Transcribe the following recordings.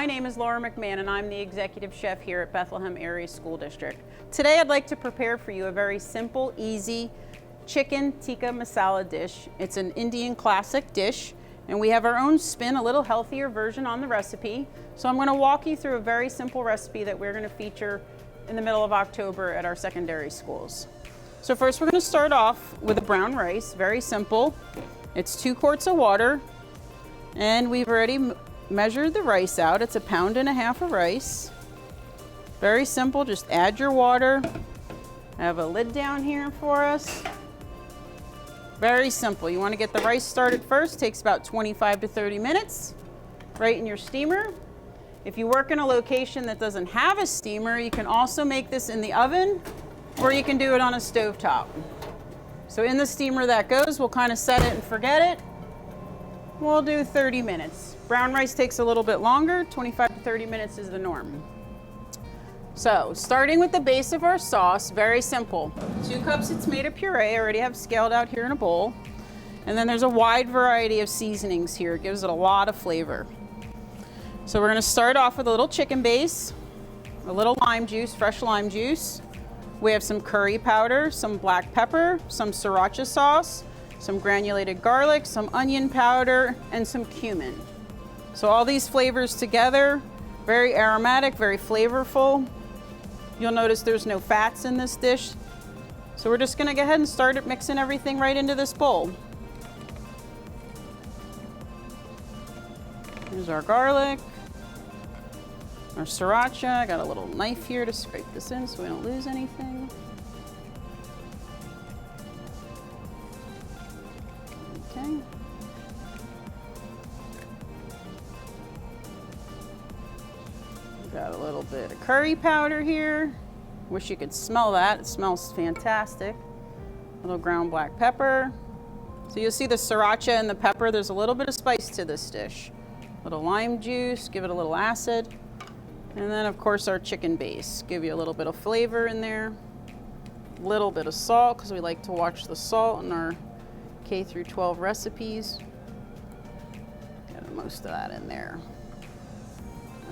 My name is Laura McMann and I'm the Executive Chef here at Bethlehem Area School District. Today I'd like to prepare for you a very simple, easy chicken tikka masala dish. It's an Indian classic dish and we have our own spin, a little healthier version on the recipe. So I'm going to walk you through a very simple recipe that we're going to feature in the middle of October at our secondary schools. So first we're going to start off with a brown rice, very simple. It's 2 quarts of water and we've already measured the rice out. It's 1.5 pounds of rice. Very simple, just add your water. I have a lid down here for us. Very simple. You want to get the rice started first. Takes about 25 to 30 minutes right in your steamer. If you work in a location that doesn't have a steamer, you can also make this in the oven or you can do it on a stovetop. So in the steamer that goes, we'll kind of set it and forget it. We'll do 30 minutes. Brown rice takes a little bit longer. 25 to 30 minutes is the norm. So starting with the base of our sauce, very simple. 2 cups of tomato puree, I already have scaled out here in a bowl. And then there's a wide variety of seasonings here. It gives it a lot of flavor. So we're gonna start off with a little chicken base, a little lime juice, fresh lime juice. We have some curry powder, some black pepper, some sriracha sauce, some granulated garlic, some onion powder, and some cumin. So all these flavors together, very aromatic, very flavorful. You'll notice there's no fats in this dish. So we're just gonna go ahead and start mixing everything right into this bowl. Here's our garlic, our sriracha. I got a little knife here to scrape this in so we don't lose anything. Okay. Got a little bit of curry powder here. Wish you could smell that. It smells fantastic. A little ground black pepper. So you'll see the sriracha and the pepper. There's a little bit of spice to this dish. A little lime juice, give it a little acid. And then of course our chicken base. Give you a little bit of flavor in there. A little bit of salt because we like to watch the salt in our K through 12 recipes. Get most of that in there.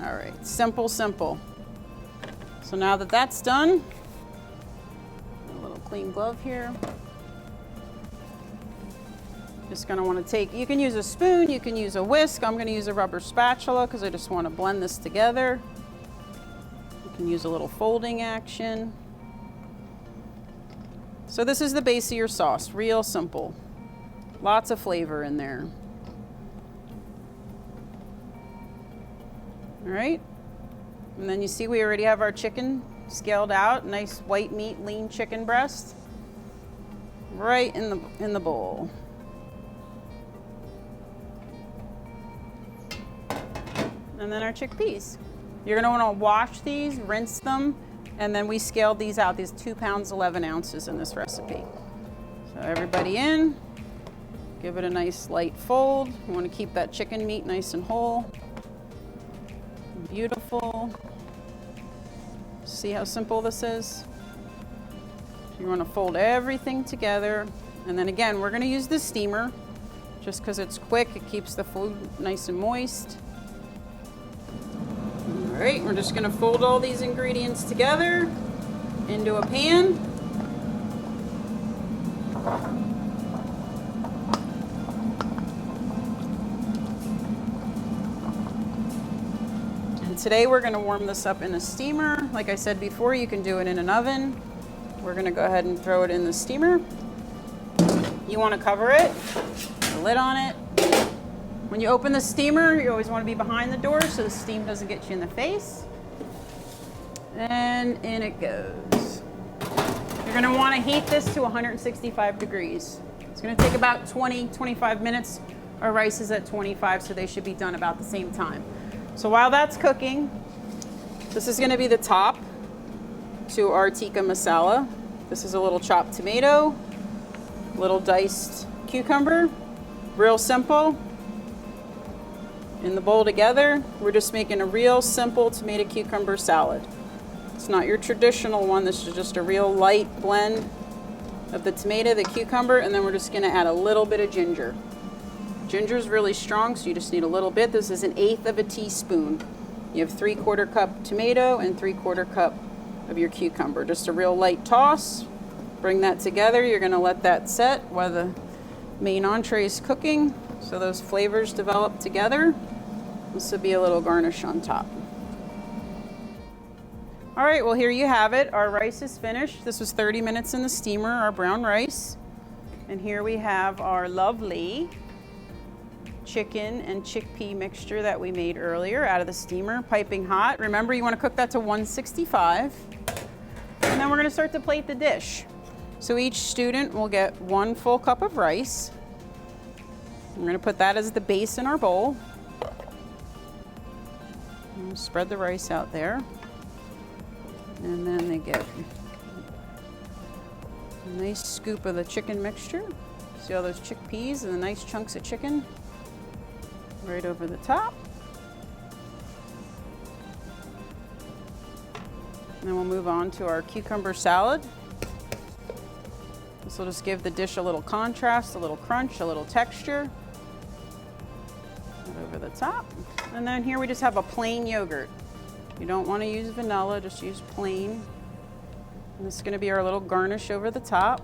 All right, simple, simple. So now that that's done, a little clean glove here. Just gonna wanna take, you can use a spoon, you can use a whisk. I'm gonna use a rubber spatula because I just wanna blend this together. You can use a little folding action. So this is the base of your sauce, real simple. Lots of flavor in there. All right, and then you see we already have our chicken scaled out, nice white meat, lean chicken breast, right in the bowl. And then our chickpeas. You're gonna wanna wash these, rinse them, and then we scaled these out, these 2 pounds, 11 ounces in this recipe. So everybody in, give it a nice light fold. You wanna keep that chicken meat nice and whole. Beautiful. See how simple this is? You want to fold everything together. And then again, we're going to use the steamer just because it's quick. It keeps the food nice and moist. All right, we're just going to fold all these ingredients together into a pan. Today we're going to warm this up in a steamer. Like I said before, you can do it in an oven. We're going to go ahead and throw it in the steamer. You want to cover it, the lid on it. When you open the steamer, you always want to be behind the door so the steam doesn't get you in the face. And in it goes. You're going to want to heat this to 165 degrees. It's going to take about 20-25 minutes. Our rice is at 25, so they should be done about the same time. So while that's cooking, this is gonna be the top to our tikka masala. This is a little chopped tomato, little diced cucumber, real simple. In the bowl together, we're just making a real simple tomato cucumber salad. It's not your traditional one, this is just a real light blend of the tomato, the cucumber, and then we're just gonna add a little bit of ginger. Ginger is really strong, so you just need a little bit. This is 1/8 of a teaspoon. You have 3/4 cup tomato and 3/4 cup of your cucumber. Just a real light toss. Bring that together. You're gonna let that set while the main entree is cooking, so those flavors develop together. This will be a little garnish on top. All right, well, here you have it. Our rice is finished. This was 30 minutes in the steamer, our brown rice. And here we have our lovely chicken and chickpea mixture that we made earlier out of the steamer, piping hot. Remember, you want to cook that to 165. And then we're going to start to plate the dish. So each student will get 1 full cup of rice. I'm going to put that as the base in our bowl. And spread the rice out there. And then they get a nice scoop of the chicken mixture. See all those chickpeas and the nice chunks of chicken right over the top. And then we'll move on to our cucumber salad. This will just give the dish a little contrast, a little crunch, a little texture. Right over the top. And then here we just have a plain yogurt. You don't want to use vanilla, just use plain. And this is going to be our little garnish over the top.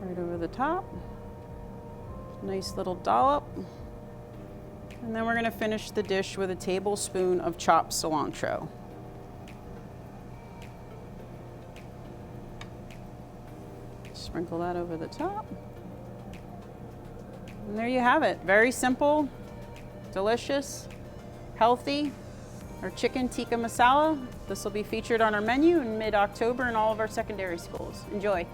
Right over the top. Nice little dollop. And then we're going to finish the dish with a tablespoon of chopped cilantro. Sprinkle that over the top. And there you have it. Very simple, delicious, healthy. Our chicken tikka masala. This will be featured on our menu in mid-October in all of our secondary schools. Enjoy.